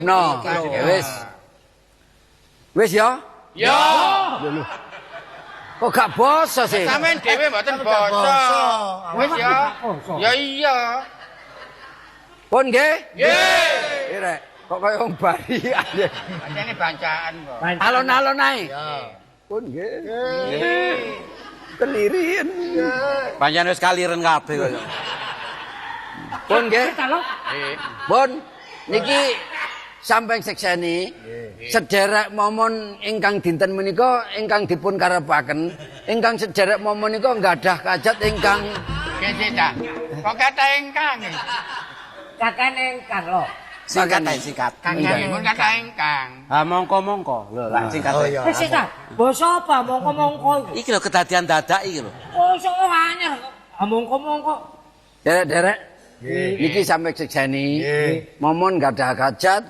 No, wis. Wis ya? Ya. Kok gak basa sih? Sampeyan dhewe mboten basa. Wis ya. Ya iya. Pun nggih? Nggih. Rek, kok kaya wong bari aja. Pancene bancaan kok. Alon-alon ae. Ya. Pun nggih. Kelirin. Pancen wis kaliren kabeh kok. Pun nggih? Nggih. Pun niki sampeng sekseni sederek momon ingkang dinten menika ingkang dipun karepaken ingkang sederek momon nika nggadah kajat ingkang Nggih dah. Kok kata engkang. Kakek engkang lho. Singkat ae singkat. Kakek mun kata engkang. Ha mongko-mongko. Lho, lak singkat ae. Wis ta. Basa apa mongko-mongko iku? Iki lho kedadian dadak iki lho. Oh, sok anyar. Mongko-mongko. derek-derek niki sampeng sekseni momon nggadah kajat